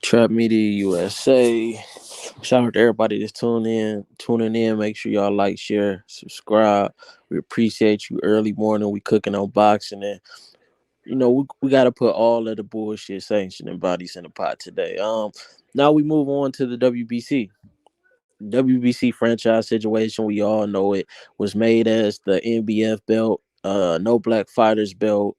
Trap Media USA. Shout out to everybody that's tuning in. Make sure y'all like, share, subscribe. We appreciate you. Early morning, we cooking on boxing, and we got to put all of the bullshit sanctioning bodies in the pot today. Now we move on to the WBC. WBC franchise situation. We all know it was made as the NBF belt. No black fighters belt.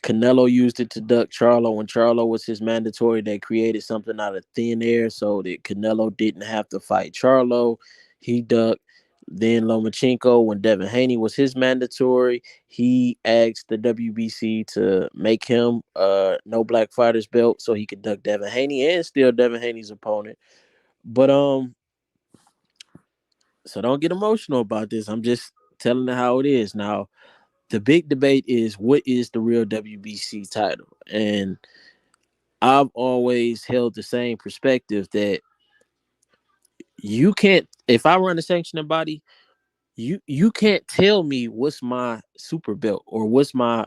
Canelo used it to duck Charlo. When Charlo was his mandatory, they created something out of thin air so that Canelo didn't have to fight Charlo. He ducked. Then Lomachenko, when Devin Haney was his mandatory, he asked the WBC to make him no black fighters belt so he could duck Devin Haney and still Devin Haney's opponent. But so don't get emotional about this. I'm just telling you how it is. Now, the big debate is what is the real WBC title? And I've always held the same perspective that you can't, if I run a sanctioning body, you can't tell me what's my super belt or what's my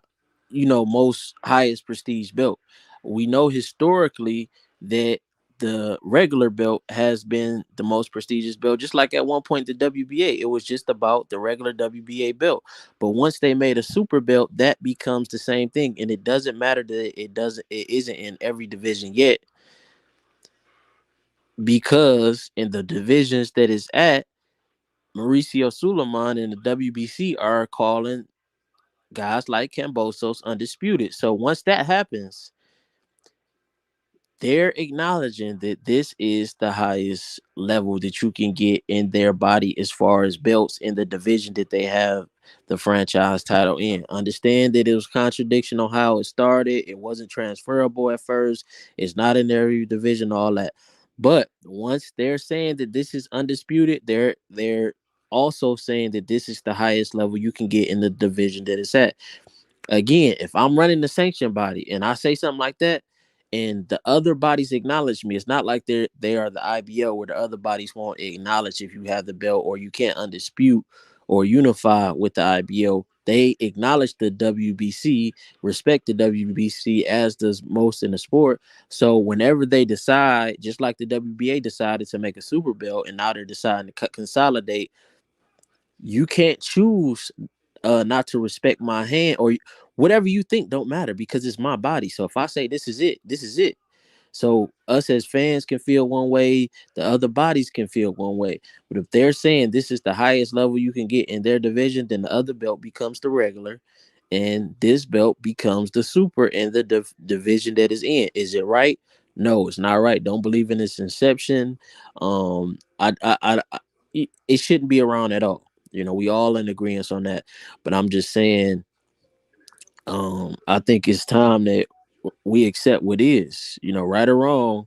most highest prestige belt. We know historically that the regular belt has been the most prestigious belt, just like at one point the WBA, it was just about the regular WBA belt. But once they made a super belt, that becomes the same thing, and it doesn't matter that it isn't in every division yet, because in the divisions that it's at, Mauricio Suleiman and the WBC are calling guys like Kambosos undisputed. So once that happens, they're acknowledging that this is the highest level that you can get in their body as far as belts in the division that they have the franchise title in. Understand that it was contradiction on how it started. It wasn't transferable at first. It's not in every division, all that. But once they're saying that this is undisputed, they're also saying that this is the highest level you can get in the division that it's at. Again, if I'm running the sanction body and I say something like that, and the other bodies acknowledge me, it's not like they are the IBO where the other bodies won't acknowledge if you have the belt or you can't undispute or unify with the IBO. They acknowledge the WBC, respect the WBC as does most in the sport. So whenever they decide, just like the WBA decided to make a super belt and now they're deciding to consolidate, you can't choose not to respect my hand, or whatever you think don't matter, because it's my body. So if I say this is it, this is it. So us as fans can feel one way, the other bodies can feel one way. But if they're saying this is the highest level you can get in their division, then the other belt becomes the regular, and this belt becomes the super in the division that is in. Is it right? No, it's not right. Don't believe in its inception. It shouldn't be around at all. We all in agreement on that. But I'm just saying, I think it's time that we accept what is. Right or wrong,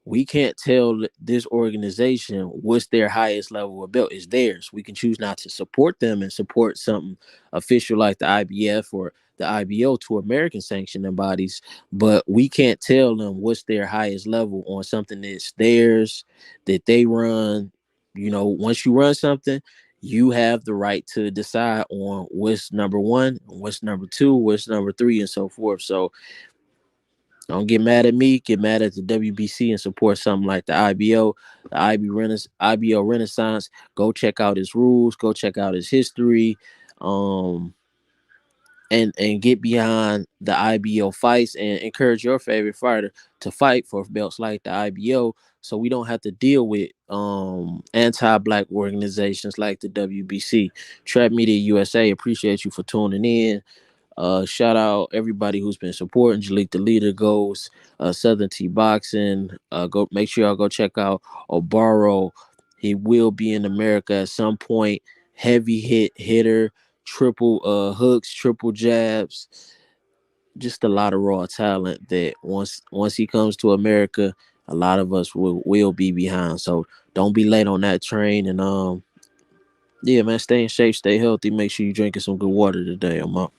we can't tell this organization what's their highest level of belt. Is theirs. We can choose not to support them and support something official like the IBF or the IBO to American sanctioning bodies, but we can't tell them what's their highest level on something that's theirs, that they run. Once you run something, you have the right to decide on what's number one, what's number two, what's number three, and so forth. So don't get mad at me. Get mad at the WBC and support something like the IBO, the IBO Renaissance. Go check out his rules. Go check out his history, um, and get behind the IBO fights and encourage your favorite fighter to fight for belts like the IBO, so we don't have to deal with anti-black organizations like the WBC. Trap Media USA, appreciate you for tuning in. Shout out everybody who's been supporting Jalik the Leader Goes, Southern T Boxing. Go make sure y'all go check out Obaro. He will be in America at some point. Heavy hitter, triple hooks, triple jabs. Just a lot of raw talent that once he comes to America, a lot of us will be behind. So don't be late on that train. And yeah, man, stay in shape, stay healthy. Make sure you drinking some good water today. I'm up.